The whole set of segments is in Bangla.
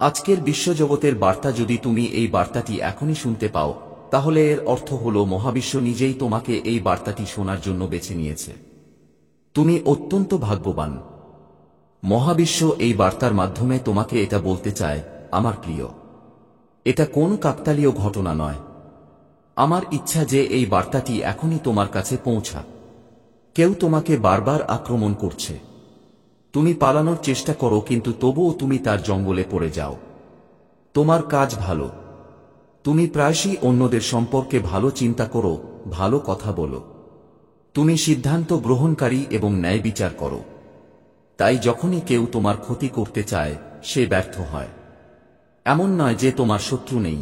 আজকের বিশ্বজগতের বার্তা যদি তুমি এই বার্তাটি এখনই শুনতে পাও, তাহলে এর অর্থ হল মহাবিশ্ব নিজেই তোমাকে এই বার্তাটি শোনার জন্য বেছে নিয়েছে। তুমি অত্যন্ত ভাগ্যবান। মহাবিশ্ব এই বার্তার মাধ্যমে তোমাকে এটা বলতে চায়, আমার প্রিয়, এটা কোন কাকতালীয় ঘটনা নয়। আমার ইচ্ছা যে এই বার্তাটি এখনই তোমার কাছে পৌঁছাক। কেউ তোমাকে বারবার আক্রমণ করছে। তুমি পালানোর চেষ্টা করো, কিন্তু তবুও তুমি তার জঙ্গলে পড়ে যাও। তোমার কাজ ভালো। তুমি প্রায়শই অন্যদের সম্পর্কে ভালো চিন্তা করো, ভালো কথা বলো। তুমি সিদ্ধান্ত গ্রহণকারী এবং ন্যায় বিচার করো। তাই যখনই কেউ তোমার ক্ষতি করতে চায়, সে ব্যর্থ হয়। এমন নয় যে তোমার শত্রু নেই।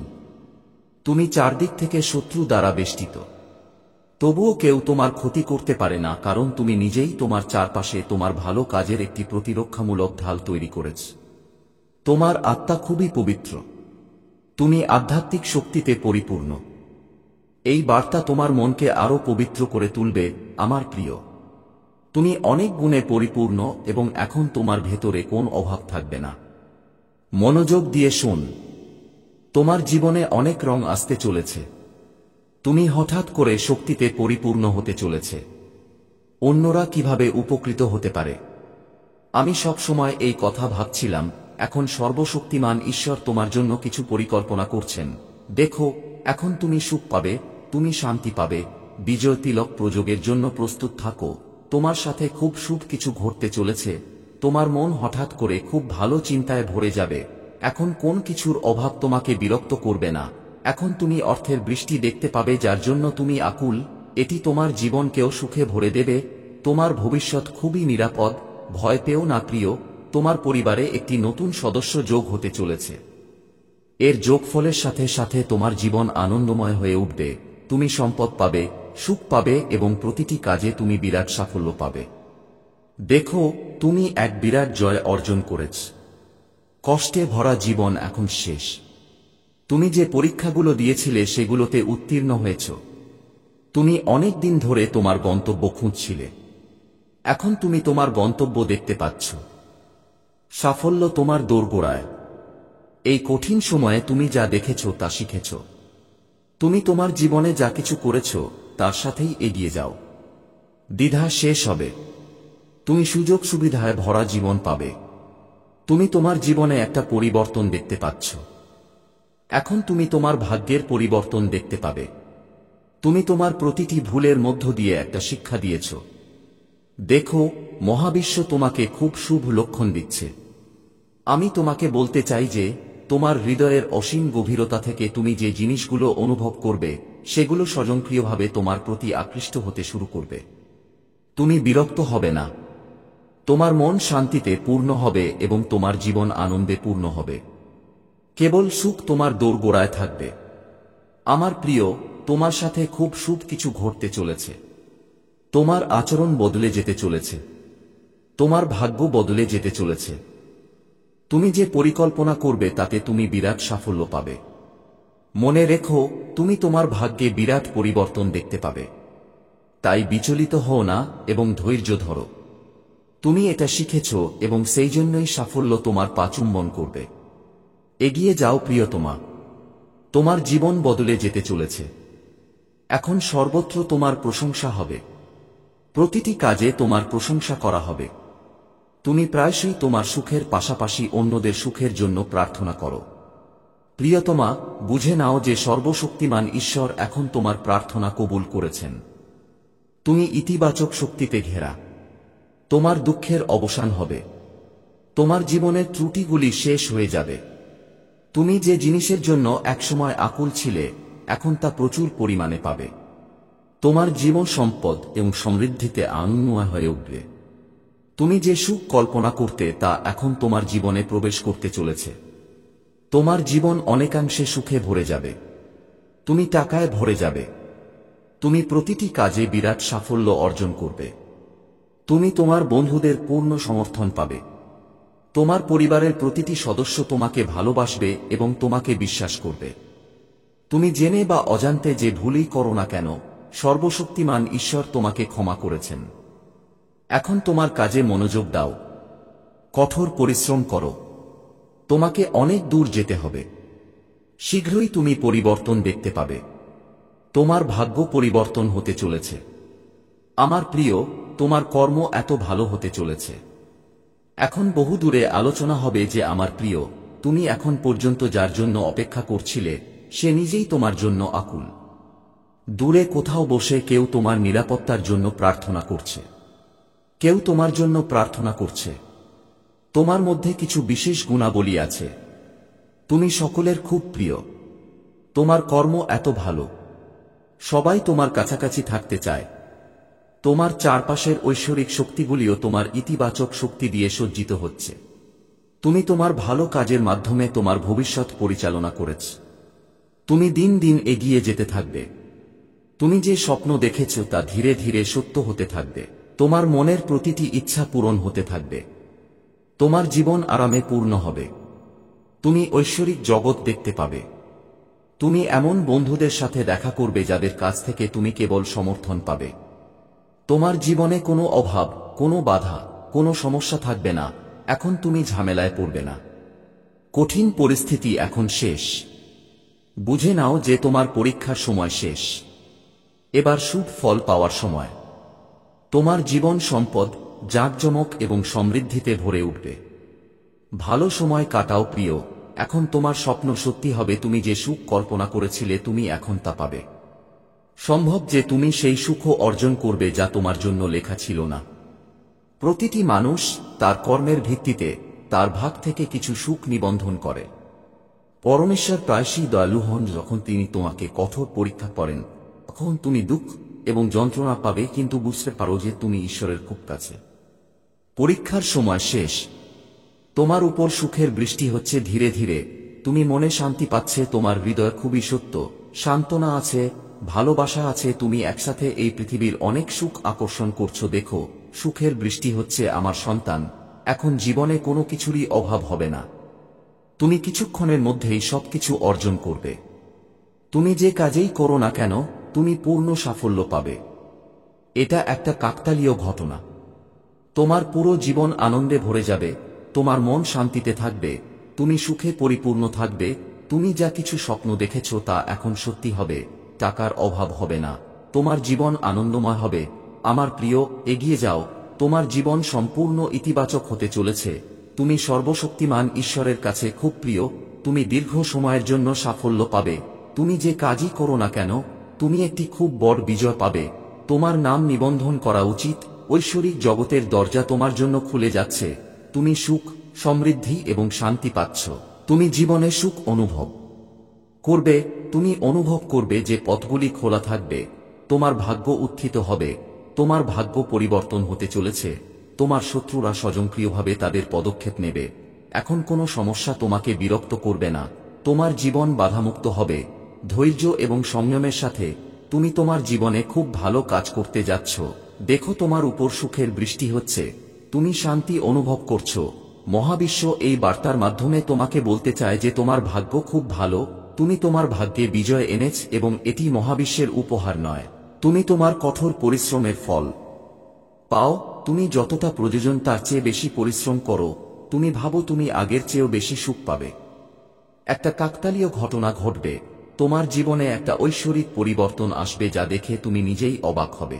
তুমি চারদিক থেকে শত্রু দ্বারা বেষ্টিত। তবুও কেউ তোমার ক্ষতি করতে পারে না, কারণ তুমি নিজেই তোমার চারপাশে তোমার ভালো কাজের একটি প্রতিরক্ষামূলক ঢাল তৈরি করেছ। তোমার আত্মা খুবই পবিত্র। তুমি আধ্যাত্মিক শক্তিতে পরিপূর্ণ। এই বার্তা তোমার মনকে আরো পবিত্র করে তুলবে, আমার প্রিয়। তুমি অনেক গুণে পরিপূর্ণ এবং এখন তোমার ভেতরে কোন অভাব থাকবে না। মনোযোগ দিয়ে শোন। তোমার জীবনে অনেক রং আসতে চলেছে। তুমি হঠাৎ করে শক্তিতে পরিপূর্ণ হতে চলেছে। অন্যরা কিভাবে উপকৃত হতে পারে? আমি সব সময় এই কথা ভাবছিলাম। এখন সর্বশক্তিমান ঈশ্বর তোমার জন্য কিছু পরিকল্পনা করছেন। দেখো, এখন তুমি সুখ পাবে, তুমি শান্তি পাবে, বিজয় তিলক প্রযোগের জন্য প্রস্তুত থাকো। তোমার সাথে খুব শুভ কিছু ঘটতে চলেছে। তোমার মন হঠাৎ করে খুব ভালো চিন্তায় ভরে যাবে। এখন কোন কিছুর অভাব তোমাকে বিরক্ত করবে না। এখন তুমি অর্থের বৃষ্টি দেখতে পাবে, যার জন্য তুমি আকুল। এটি তোমার জীবনকেও সুখে ভরে দেবে। তোমার ভবিষ্যৎ খুবই নিরাপদ। ভয় পেও না প্রিয়, তোমার পরিবারে একটি নতুন সদস্য যোগ হতে চলেছে। এর যোগফলের সাথে সাথে তোমার জীবন আনন্দময় হয়ে উঠবে। তুমি সম্পদ পাবে, সুখ পাবে এবং প্রতিটি কাজে তুমি বিরাট সাফল্য পাবে। দেখো, তুমি এক বিরাট জয় অর্জন করেছ। কষ্টে ভরা জীবন এখন শেষ। তুমি যে পরীক্ষাগুলো দিয়েছিলে সেগুলোতে উত্তীর্ণ হয়েছ। তুমি অনেক দিন ধরে তোমার গন্তব্য খুঁজছিলে। এখন তুমি তোমার গন্তব্য দেখতে পাচ্ছ। সাফল্য তোমার দোরগোড়ায়। এই কঠিন সময়ে তুমি যা দেখেছ তা শিখেছ। তুমি তোমার জীবনে যা কিছু করেছ তার সাথেই এগিয়ে যাও। দ্বিধা শেষ হবে। তুমি সুযোগ সুবিধায় ভরা জীবন পাবে। তুমি তোমার জীবনে একটা পরিবর্তন দেখতে পাচ্ছ। এখন তুমি তোমার ভাগ্যের পরিবর্তন দেখতে পাবে। তুমি তোমার প্রতিটি ভুলের মধ্য দিয়ে একটা শিক্ষা দিয়েছ। দেখো, মহাবিশ্ব তোমাকে খুব শুভ লক্ষণ দিচ্ছে। আমি তোমাকে বলতে চাই যে তোমার হৃদয়ের অসীম গভীরতা থেকে তুমি যে জিনিসগুলো অনুভব করবে সেগুলো স্বয়ংক্রিয়ভাবে তোমার প্রতি আকৃষ্ট হতে শুরু করবে। তুমি বিরক্ত হবে না। তোমার মন শান্তিতে পূর্ণ হবে এবং তোমার জীবন আনন্দে পূর্ণ হবে। কেবল সুখ তোমার দোরগোড়ায় থাকবে। আমার প্রিয়, তোমার সাথে খুব শুভ কিছু ঘটতে চলেছে। তোমার আচরণ বদলে যেতে চলেছে। তোমার ভাগ্য বদলে যেতে চলেছে। তুমি যে পরিকল্পনা করবে তাতে তুমি বিরাট সাফল্য পাবে। মনে রেখো, তুমি তোমার ভাগ্যে বিরাট পরিবর্তন দেখতে পাবে। তাই বিচলিত হও না এবং ধৈর্য ধরো। তুমি এটা শিখেছ এবং সেই জন্যই সাফল্য তোমার পা চুম্বন করবে। এগিয়ে যাও প্রিয়তমা। তোমার জীবন বদলে যেতে চলেছে। এখন সর্বত্র তোমার প্রশংসা হবে। প্রতিটি কাজে তোমার প্রশংসা করা হবে। তুমি প্রায়শই তোমার সুখের পাশাপাশি অন্যদের সুখের জন্য প্রার্থনা করো। প্রিয়তমা, বুঝে নাও যে সর্বশক্তিমান ঈশ্বর এখন তোমার প্রার্থনা কবুল করেছেন। তুমি ইতিবাচক শক্তিতে ঘেরা। তোমার দুঃখের অবসান হবে। তোমার জীবনের ত্রুটিগুলি শেষ হয়ে যাবে। তুমি যে জিনিসের জন্য একসময় আকুল ছিলে, এখন তা প্রচুর পরিমাণে পাবে। তোমার জীবন সম্পদ এবং সমৃদ্ধিতে আনন্দময় হয়ে উঠবে। তুমি যে সুখ কল্পনা করতে তা এখন তোমার জীবনে প্রবেশ করতে চলেছে। তোমার জীবন অনেকাংশে সুখে ভরে যাবে। তুমি টাকায় ভরে যাবে। তুমি প্রতিটি কাজে বিরাট সাফল্য অর্জন করবে। তুমি তোমার বন্ধুদের পূর্ণ সমর্থন পাবে। তোমার পরিবারের প্রতিটি সদস্য তোমাকে ভালোবাসবে এবং তোমাকে বিশ্বাস করবে। তুমি জেনে বা অজান্তে যে ভুলই করো না কেন, সর্বশক্তিমান ঈশ্বর তোমাকে ক্ষমা করেছেন। এখন তোমার কাজে মনোযোগ দাও। কঠোর পরিশ্রম করো। তোমাকে অনেক দূর যেতে হবে। শীঘ্রই তুমি পরিবর্তন দেখতে পাবে। তোমার ভাগ্য পরিবর্তন হতে চলেছে। আমার প্রিয়, তোমার কর্ম এত ভালো হতে চলেছে। এখন বহু দূরে আলোচনা হবে যে আমার প্রিয়, তুমি এখন পর্যন্ত যার জন্য অপেক্ষা করছিলে সে নিজেই তোমার জন্য আকুল। দূরে কোথাও বসে কেউ তোমার নিরাপত্তার জন্য প্রার্থনা করছে। কেউ তোমার জন্য প্রার্থনা করছে। তোমার মধ্যে কিছু বিশেষ গুণাবলী আছে। তুমি সকলের খুব প্রিয়। তোমার কর্ম এত ভালো। সবাই তোমার কাছাকাছি থাকতে চায়। তোমার চারপাশের ঐশ্বরিক শক্তিগুলিও তোমার ইতিবাচক শক্তি দিয়ে সজ্জিত হচ্ছে। তুমি তোমার ভালো কাজের মাধ্যমে তোমার ভবিষ্যৎ পরিচালনা করেছ। তুমি দিন দিন এগিয়ে যেতে থাকবে। তুমি যে স্বপ্ন দেখেছ তা ধীরে ধীরে সত্য হতে থাকবে। তোমার মনের প্রতিটি ইচ্ছা পূরণ হতে থাকবে। তোমার জীবন আরামে পূর্ণ হবে। তুমি ঐশ্বরিক জগৎ দেখতে পাবে। তুমি এমন বন্ধুদের সাথে দেখা করবে যাদের কাছ থেকে তুমি কেবল সমর্থন পাবে। তোমার জীবনে কোনো অভাব, কোনো বাধা, কোনো সমস্যা থাকবে না। এখন তুমি ঝামেলায় পড়বে না। কঠিন পরিস্থিতি এখন শেষ। বুঝে নাও যে তোমার পরীক্ষার সময় শেষ। এবার শুভ ফল পাওয়ার সময়। তোমার জীবন সম্পদ, জাঁকজমক এবং সমৃদ্ধিতে ভরে উঠবে। ভালো সময় কাটাও প্রিয়। এখন তোমার স্বপ্ন সত্যি হবে। তুমি যে সুখ কল্পনা করেছিলে তুমি এখন তা পাবে। সম্ভব যে তুমি সেই সুখও অর্জন করবে যা তোমার জন্য লেখা ছিল না। প্রতিটি মানুষ তার কর্মের ভিত্তিতে তার ভাগ থেকে কিছু সুখ নিবন্ধন করে। পরমেশ্বর প্রায়শই দয়ালু হন। যখন তিনি তোমাকে কঠোর পরীক্ষা করেন তখন তুমি দুঃখ এবং যন্ত্রণা পাবে, কিন্তু বুঝতে পারো যে তুমি ঈশ্বরের খুব কাছে। পরীক্ষার সময় শেষ। তোমার উপর সুখের বৃষ্টি হচ্ছে ধীরে ধীরে। তুমি মনে শান্তি পাচ্ছে। তোমার হৃদয় খুবই সত্য। সান্ত্বনা আছে, ভালোবাসা আছে। তুমি একসাথে এই পৃথিবীর অনেক সুখ আকর্ষণ করছো। দেখো, সুখের বৃষ্টি হচ্ছে আমার সন্তান। এখন জীবনে কোনো কিছুরই অভাব হবে না। তুমি কিছুক্ষণের মধ্যেই সবকিছু অর্জন করবে। তুমি যে কাজেই করো না কেন তুমি পূর্ণ সাফল্য পাবে। এটা একটা কাকতালীয় ঘটনা। তোমার পুরো জীবন আনন্দে ভরে যাবে। তোমার মন শান্তিতে থাকবে। তুমি সুখে পরিপূর্ণ থাকবে। তুমি যা কিছু স্বপ্ন দেখেছ তা এখন সত্যি হবে। টাকার অভাব হবে না। তোমার জীবন আনন্দময় হবে। আমার প্রিয়, এগিয়ে যাও। তোমার জীবন সম্পূর্ণ ইতিবাচক হতে চলেছে। তুমি সর্বশক্তিমান ঈশ্বরের কাছে খুব প্রিয়। তুমি দীর্ঘ সময়ের জন্য সাফল্য পাবে। তুমি যে কাজই করো না কেন তুমি একটি খুব বড় বিজয় পাবে। তোমার নাম নিবন্ধন করা উচিত। ঐশ্বরিক জগতের দরজা তোমার জন্য খুলে যাচ্ছে। তুমি সুখ, সমৃদ্ধি এবং শান্তি পাচ্ছ। তুমি জীবনে সুখ অনুভব করবে। তুমি অনুভব করবে যে পথগুলি খোলা থাকবে। তোমার ভাগ্য উত্থিত হবে। তোমার ভাগ্য পরিবর্তন হতে চলেছে। তোমার শত্রুরা স্বয়ংক্রিয়ভাবে তাদের পদক্ষেপ নেবে। এখন কোনো সমস্যা তোমাকে বিরক্ত করবে না। তোমার জীবন বাধামুক্ত হবে। ধৈর্য এবং সংযমের সাথে তুমি তোমার জীবনে খুব ভালো কাজ করতে যাচ্ছ। দেখো, তোমার উপর সুখের বৃষ্টি হচ্ছে। তুমি শান্তি অনুভব করছো। মহাবিশ্ব এই বার্তার মাধ্যমে তোমাকে বলতে চায় যে তোমার ভাগ্য খুব ভালো। তুমি তোমার ভাগ্যে বিজয় এনেছ এবং এটি মহাবিশ্বের উপহার নয়। তুমি তোমার কঠোর পরিশ্রমের ফল পাও। তুমি যতটা প্রয়োজন তার চেয়ে বেশি পরিশ্রম করো। তুমি ভাবো তুমি আগের চেয়েও বেশি সুখ পাবে। একটা কাকতালীয় ঘটনা ঘটবে। তোমার জীবনে একটা ঐশ্বরিক পরিবর্তন আসবে যা দেখে তুমি নিজেই অবাক হবে।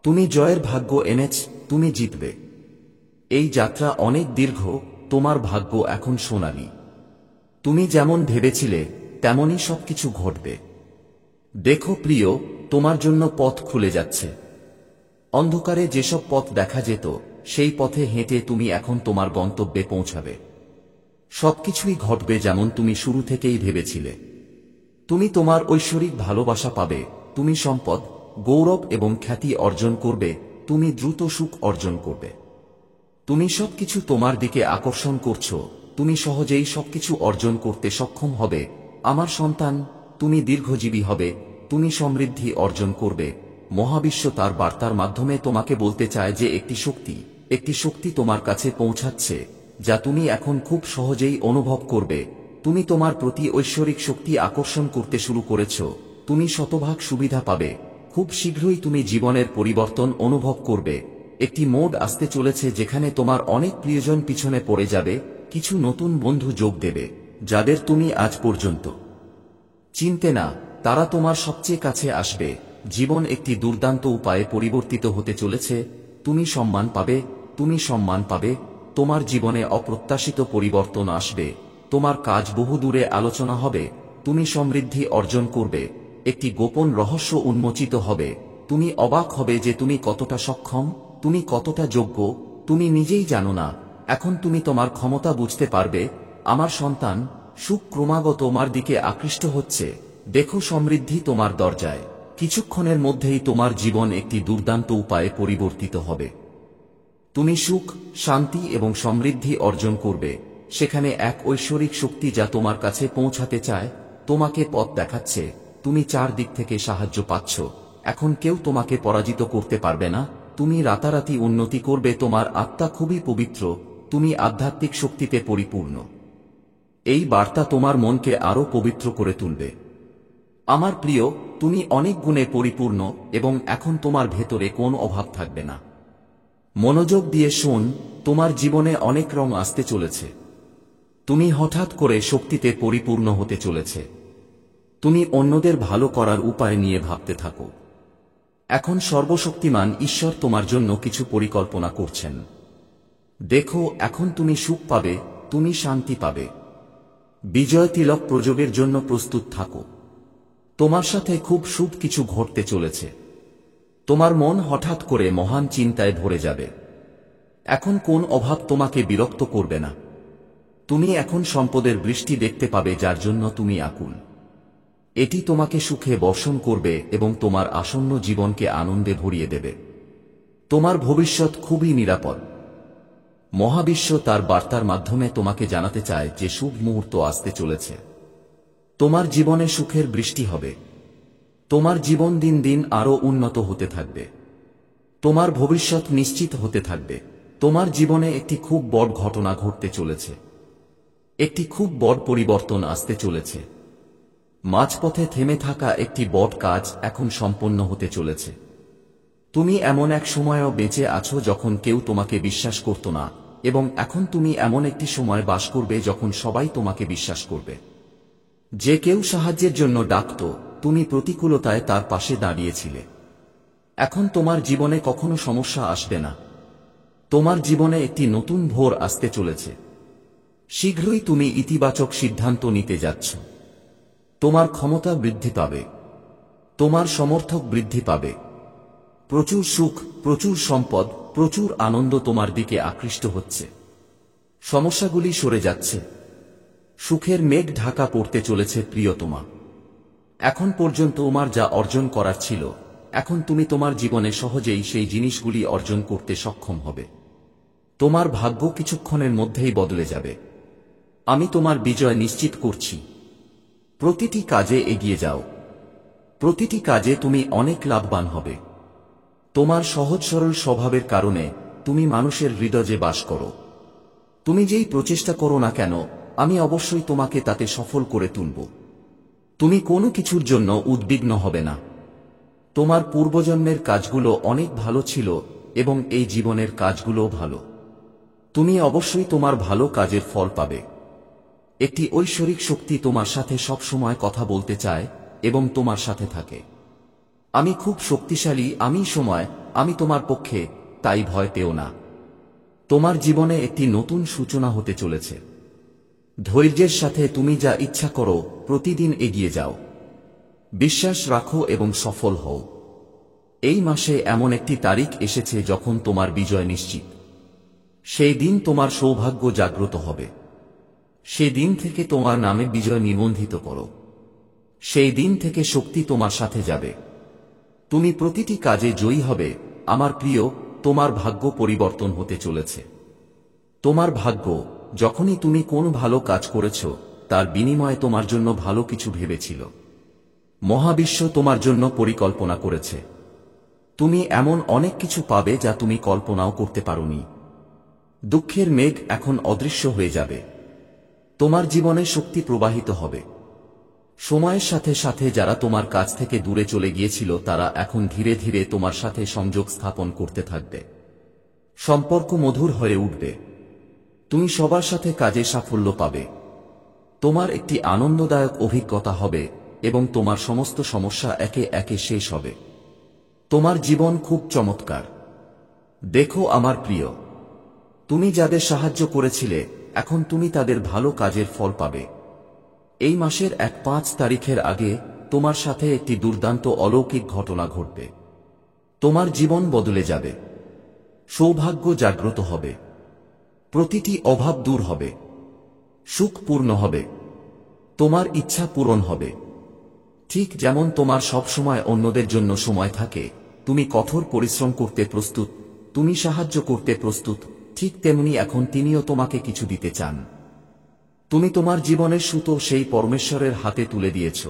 তুমি জয়ের ভাগ্য এনেছ। তুমি জিতবে। এই যাত্রা অনেক দীর্ঘ। তোমার ভাগ্য এখন সোনালী। তুমি যেমন ভেবেছিলে তেমনই সবকিছু ঘটবে। দেখো প্রিয়, তোমার জন্য পথ খুলে যাচ্ছে। অন্ধকারে যেসব পথ দেখা যেত সেই পথে হেঁটে তুমি এখন তোমার গন্তব্যে পৌঁছাবে। সবকিছুই ঘটবে যেমন তুমি শুরু থেকেই ভেবেছিলে। তুমি তোমার ঐশ্বরিক ভালোবাসা পাবে। তুমি সম্পদ, গৌরব এবং খ্যাতি অর্জন করবে। তুমি দ্রুত সুখ অর্জন করবে। তুমি সবকিছু তোমার দিকে আকর্ষণ করছো। তুমি সহজেই সবকিছু অর্জন করতে সক্ষম হবে। আমার সন্তান, তুমি দীর্ঘজীবী হবে। তুমি সমৃদ্ধি অর্জন করবে। মহাবিশ্ব তার বার্তার মাধ্যমে তোমাকে বলতে চায় যে একটি শক্তি তোমার কাছে পৌঁছাচ্ছে যা তুমি এখন খুব সহজেই অনুভব করবে। তুমি তোমার প্রতি ঐশ্বরিক শক্তি আকর্ষণ করতে শুরু করেছ। তুমি শতভাগ সুবিধা পাবে। খুব শীঘ্রই তুমি জীবনের পরিবর্তন অনুভব করবে। একটি মোড় আসতে চলেছে যেখানে তোমার অনেক প্রিয়জন পিছনে পড়ে যাবে। কিছু নতুন বন্ধু যোগ দেবে, যাদের তুমি আজ পর্যন্ত চিনতে না, তারা তোমার সবচেয়ে কাছে আসবে। জীবন একটি দুর্দান্ত উপায়ে পরিবর্তিত হতে চলেছে। তুমি সম্মান পাবে, তুমি সম্মান পাবে। তোমার জীবনে অপ্রত্যাশিত পরিবর্তন আসবে। তোমার কাজ বহুদূরে আলোচনা হবে। তুমি সমৃদ্ধি অর্জন করবে। একটি গোপন রহস্য উন্মোচিত হবে। তুমি অবাক হবে যে তুমি কতটা সক্ষম, তুমি কতটা যোগ্য, তুমি নিজেই জানো না। এখন তুমি তোমার ক্ষমতা বুঝতে পারবে। আমার সন্তান, সুখ ক্রমাগত তোমার দিকে আকৃষ্ট হচ্ছে। দেখো, সমৃদ্ধি তোমার দরজায়। কিছুক্ষণের মধ্যেই তোমার জীবন একটি দুর্দান্ত উপায়ে পরিবর্তিত হবে। তুমি সুখ, শান্তি এবং সমৃদ্ধি অর্জন করবে। সেখানে এক ঐশ্বরিক শক্তি যা তোমার কাছে পৌঁছাতে চায়, তোমাকে পথ দেখাচ্ছে। তুমি চারদিক থেকে সাহায্য পাচ্ছ। এখন কেউ তোমাকে পরাজিত করতে পারবে না। তুমি রাতারাতি উন্নতি করবে। তোমার আত্মা খুবই পবিত্র। তুমি আধ্যাত্মিক শক্তিতে পরিপূর্ণ। এই বার্তা তোমার মনকে আরো পবিত্র করে তুলবে। আমার প্রিয়, তুমি অনেক গুণে পরিপূর্ণ এবং এখন তোমার ভেতরে কোনো অভাব থাকবে না। মনোযোগ দিয়ে শোন, তোমার জীবনে অনেক রং আসতে চলেছে। তুমি হঠাৎ করে শক্তিতে পরিপূর্ণ হতে চলেছে। তুমি অন্যদের ভালো করার উপায় নিয়ে ভাবতে থাকো। এখন সর্বশক্তিমান ঈশ্বর তোমার জন্য কিছু পরিকল্পনা করছেন। দেখো, এখন তুমি সুখ পাবে, তুমি শান্তি পাবে। বিজয় তিলক প্রযোগের জন্য প্রস্তুত থাকো। তোমার সাথে খুব শুভ কিছু ঘটতে চলেছে। তোমার মন হঠাৎ করে মহান চিন্তায় ভরে যাবে। এখন কোন অভাব তোমাকে বিরক্ত করবে না। তুমি এখন সম্পদের বৃষ্টি দেখতে পাবে, যার জন্য তুমি আকুল। এটি তোমাকে সুখে বর্ষণ করবে এবং তোমার আসন্ন জীবনকে আনন্দে ভরিয়ে দেবে। তোমার ভবিষ্যৎ খুবই নিরাপদ। মহাবিশ্ব তার বার্তার মাধ্যমে তোমাকে জানাতে চায় যে শুভ মুহূর্ত আসতে চলেছে। তোমার জীবনে সুখের বৃষ্টি হবে। তোমার জীবন দিন দিন আরো উন্নত হতে থাকবে। তোমার ভবিষ্যৎ নিশ্চিত হতে থাকবে। তোমার জীবনে একটি খুব বড় ঘটনা ঘটতে চলেছে। একটি খুব বড় পরিবর্তন আসতে চলেছে। মাঝপথে থেমে থাকা একটি বড় কাজ এখন সম্পন্ন হতে চলেছে। তুমি এমন এক সময়ও বেঁচে আছো যখন কেউ তোমাকে বিশ্বাস করত না, এবং এখন তুমি এমন একটি সময় বাস করবে যখন সবাই তোমাকে বিশ্বাস করবে। যে কেউ সাহায্যের জন্য ডাকত, তুমি প্রতিকূলতায় তার পাশে দাঁড়িয়েছিলে। এখন তোমার জীবনে কখনো সমস্যা আসবে না। তোমার জীবনে একটি নতুন ভোর আসতে চলেছে। শীঘ্রই তুমি ইতিবাচক সিদ্ধান্ত নিতে যাচ্ছ। তোমার ক্ষমতা বৃদ্ধি পাবে। তোমার সমর্থক বৃদ্ধি পাবে। প্রচুর সুখ, প্রচুর সম্পদ, প্রচুর আনন্দ তোমার দিকে আকৃষ্ট হচ্ছে। সমস্যাগুলি সরে যাচ্ছে। সুখের মেঘ ঢাকা পড়তে চলেছে প্রিয়তমা। এখন পর্যন্ত তোমার যা অর্জন করার ছিল, এখন তুমি তোমার জীবনে সহজেই সেই জিনিসগুলি অর্জন করতে সক্ষম হবে। তোমার ভাগ্য কিছুক্ষণের মধ্যেই বদলে যাবে। আমি তোমার বিজয় নিশ্চিত করছি। প্রতিটি কাজে এগিয়ে যাও। প্রতিটি কাজে তুমি অনেক লাভবান হবে। তোমার সহজ সরল স্বভাবের কারণে তুমি মানুষের হৃদয়ে বাস করো। তুমি যেই প্রচেষ্টা করো না কেন, আমি অবশ্যই তোমাকে তাতে সফল করে তুলব। তুমি কোনো কিছুর জন্য উদ্বিগ্ন হবে না। তোমার পূর্বজন্মের কাজগুলো অনেক ভালো ছিল এবং এই জীবনের কাজগুলোও ভালো। তুমি অবশ্যই তোমার ভালো কাজের ফল পাবে। একটি ঐশ্বরিক শক্তি তোমার সাথে সব সময় কথা বলতে চায় এবং তোমার সাথে থাকে। আমি খুব শক্তিশালী, আমি তোমার পক্ষে, তাই ভয় পেও না। তোমার জীবনে একটি নতুন সূচনা হতে চলেছে। ধৈর্যের সাথে তুমি যা ইচ্ছা করো, প্রতিদিন এগিয়ে যাও। বিশ্বাস রাখো এবং সফল হও। এই মাসে এমন একটি তারিখ এসেছে যখন তোমার বিজয় নিশ্চিত। সেই দিন তোমার সৌভাগ্য জাগ্রত হবে। সেই দিন থেকে তোমার নামে বিজয় নিবন্ধিত করো। সেই দিন থেকে শক্তি তোমার সাথে যাবে। তুমি প্রতিটি কাজে জয়ী হবে। আমার প্রিয়, তোমার ভাগ্য পরিবর্তন হতে চলেছে। তোমার ভাগ্য, যখনই তুমি কোন ভালো কাজ করেছ, তার বিনিময়ে তোমার জন্য ভালো কিছু ভেবেছিল। মহাবিশ্ব তোমার জন্য পরিকল্পনা করেছে। তুমি এমন অনেক কিছু পাবে যা তুমি কল্পনাও করতে পারোনি। দুঃখের মেঘ এখন অদৃশ্য হয়ে যাবে। তোমার জীবনে শক্তি প্রবাহিত হবে। সময়ের সাথে সাথে যারা তোমার কাছ থেকে দূরে চলে গিয়েছিল, তারা এখন ধীরে ধীরে তোমার সাথে সংযোগ স্থাপন করতে থাকবে। সম্পর্ক মধুর হয়ে উঠবে। তুমি সবার সাথে কাজে সাফল্য পাবে। তোমার একটি আনন্দদায়ক অভিজ্ঞতা হবে এবং তোমার সমস্ত সমস্যা একে একে শেষ হবে। তোমার জীবন খুব চমৎকার। দেখো আমার প্রিয়, তুমি যাদের সাহায্য করেছিলে এখন তুমি তাদের ভালো কাজের ফল পাবে। এই মাসের 1-5 তারিখের আগে তোমার সাথে একটি দুর্দান্ত অলৌকিক ঘটনা ঘটবে। তোমার জীবন বদলে যাবে, সৌভাগ্য জাগ্রত হবে, প্রতিটি অভাব দূর হবে, সুখ পূর্ণ হবে, তোমার ইচ্ছা পূরণ হবে। ঠিক যেমন তোমার সব সময় অন্যদের জন্য সময় থাকে, তুমি কঠোর পরিশ্রম করতে প্রস্তুত, তুমি সাহায্য করতে প্রস্তুত, ঠিক তেমনি এখন তিনিও তোমাকে কিছু দিতে চান। তুমি তোমার জীবনের সুতো সেই পরমেশ্বরের হাতে তুলে দিয়েছ।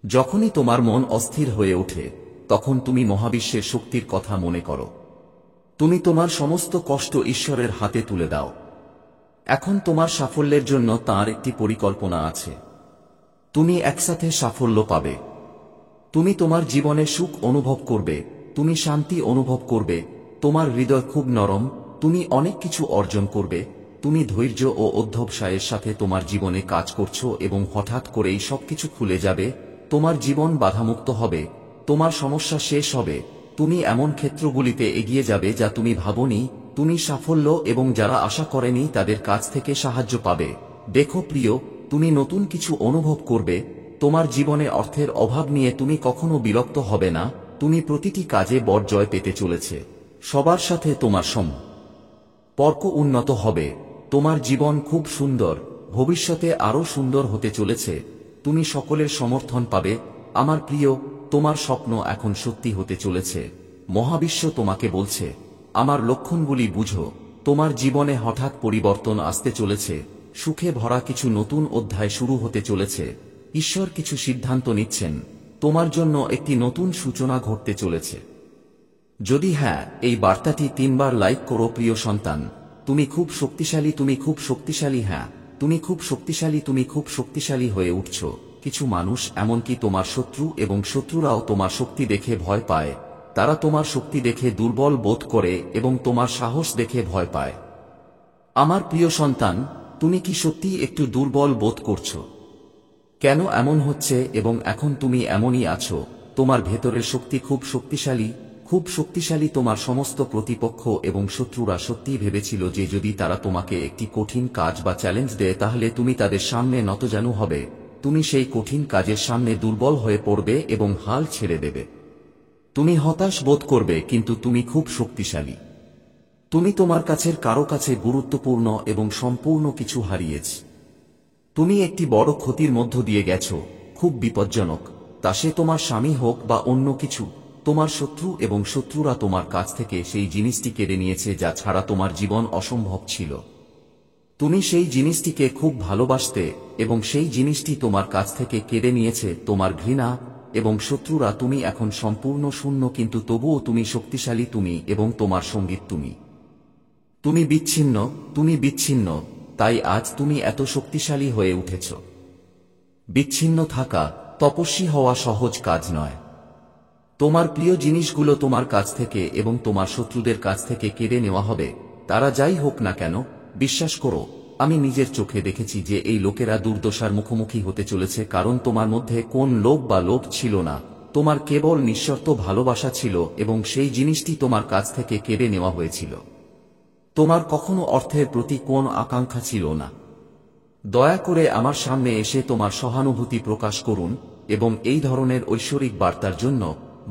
যখনই তোমার মন অস্থির হয়ে ওঠে তখন তুমি মহাবিশ্বের শক্তির কথা মনে করো। তুমি তোমার সমস্ত কষ্ট ঈশ্বরের হাতে তুলে দাও। এখন তোমার সাফল্যের জন্য তাঁর একটি পরিকল্পনা আছে। তুমি একসাথে সাফল্য পাবে। তুমি তোমার জীবনে সুখ অনুভব করবে, তুমি শান্তি অনুভব করবে, তোমার হৃদয় খুব নরম, তুমি অনেক কিছু অর্জন করবে। তুমি ধৈর্য ও অধ্যবসায়ের সাথে তোমার জীবনে কাজ করছো এবং হঠাৎ করেই সবকিছু খুলে যাবে। তোমার জীবন বাধামুক্ত হবে, তোমার সমস্যা শেষ হবে, তুমি এমন ক্ষেত্রগুলিতে এগিয়ে যাবে যা তুমি ভাবনি। তুমি সাফল্য এবং যারা আশা করেনি তাদের কাছ থেকে সাহায্য পাবে। দেখো প্রিয়, তুমি নতুন কিছু অনুভব করবে। তোমার জীবনে অর্থের অভাব নিয়ে তুমি কখনো বিরক্ত হবে না। তুমি প্রতিটি কাজে বড় জয় পেতে চলেছে। সবার সাথে তোমার সম্পর্ক উন্নত হবে। তোমার জীবন খুব সুন্দর, ভবিষ্যতে আরো সুন্দর হতে চলেছে। তুমি সকলের সমর্থন পাবে। আমার প্রিয়, তোমার স্বপ্ন এখন সত্যি হতে চলেছে। মহাবিশ্ব তোমাকে বলছে, আমার লক্ষণগুলি বুঝো। তোমার জীবনে হঠাৎ পরিবর্তন আসতে চলেছে, সুখে ভরা কিছু নতুন অধ্যায় শুরু হতে চলেছে। ঈশ্বর কিছু সিদ্ধান্ত নিচ্ছেন, তোমার জন্য একটি নতুন সূচনা ঘটতে চলেছে। যদি হ্যাঁ, এই বার্তাটি 3 বার লাইক করো। প্রিয় সন্তান, তুমি খুব শক্তিশালী, তুমি খুব শক্তিশালী। হ্যাঁ, তুমি খুব শক্তিশালী, তুমি খুব শক্তিশালী হয়ে উঠছ। কিছু মানুষ, এমনকি তোমার শত্রু এবং শত্রুরাও তোমার শক্তি দেখে ভয় পায়। তারা তোমার শক্তি দেখে দুর্বল বোধ করে এবং তোমার সাহস দেখে ভয় পায়। আমার প্রিয় সন্তান, তুমি কি সত্যিই একটু দুর্বল বোধ করছো? কেন এমন হচ্ছে? এবং এখন তুমি এমনই আছো। তোমার ভেতরের শক্তি খুব শক্তিশালী, খুব শক্তিশালী। তোমার সমস্ত প্রতিপক্ষ এবং শত্রুরা সত্যিই ভেবেছিল যে যদি তারা তোমাকে একটি কঠিন কাজ বা চ্যালেঞ্জ দেয় তাহলে তুমি তাদের সামনে নতজানু হবে। তুমি সেই কঠিন কাজের সামনে দুর্বল হয়ে পড়বে এবং হাল ছেড়ে দেবে। তুমি হতাশ বোধ করবে, কিন্তু তুমি খুব শক্তিশালী। তুমি তোমার কাছের কারো কাছে গুরুত্বপূর্ণ এবং সম্পূর্ণ কিছু হারিয়েছ। তুমি একটি বড় ক্ষতির মধ্য দিয়ে গেছো, খুব বিপজ্জনক। তা সে তোমার স্বামী হোক বা অন্য কিছু। তোমার শত্রু এবং শত্রুরা তোমার কাছ থেকে সেই জিনিসটি কেড়ে নিয়েছে যা ছাড়া তোমার জীবন অসম্ভব ছিল। তুমি সেই জিনিসটিকে খুব ভালোবাসতে এবং সেই জিনিসটি তোমার কাছ থেকে কেড়ে নিয়েছে তোমার ঘৃণা এবং শত্রুরা। তুমি এখন সম্পূর্ণ শূন্য, কিন্তু তবুও তুমি শক্তিশালী। তুমি এবং তোমার সঙ্গীত, তুমি বিচ্ছিন্ন, তুমি বিচ্ছিন্ন। তাই আজ তুমি এত শক্তিশালী হয়ে উঠেছ। বিচ্ছিন্ন থাকা, তপস্বী হওয়া সহজ কাজ নয়। তোমার প্রিয় জিনিসগুলো তোমার কাছ থেকে এবং তোমার শত্রুদের কাছ থেকে কেড়ে নেওয়া হবে, তারা যাই হোক না কেন। বিশ্বাস করো, আমি নিজের চোখে দেখেছি যে এই লোকেরা দুর্দশার মুখোমুখি হতে চলেছে, কারণ তোমার মধ্যে কোন লোভ বা লোভ ছিল না। তোমার কেবল নিঃশর্ত ভালোবাসা ছিল এবং সেই জিনিসটি তোমার কাছ থেকে কেড়ে নেওয়া হয়েছিল। তোমার কখনো অর্থের প্রতি কোন আকাঙ্ক্ষা ছিল না। দয়া করে আমার সামনে এসে তোমার সহানুভূতি প্রকাশ করুন এবং এই ধরনের ঐশ্বরিক বার্তার জন্য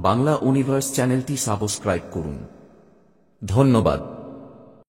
বাংলা ইউনিভার্স চ্যানেলটি সাবস্ক্রাইব করুন। ধন্যবাদ।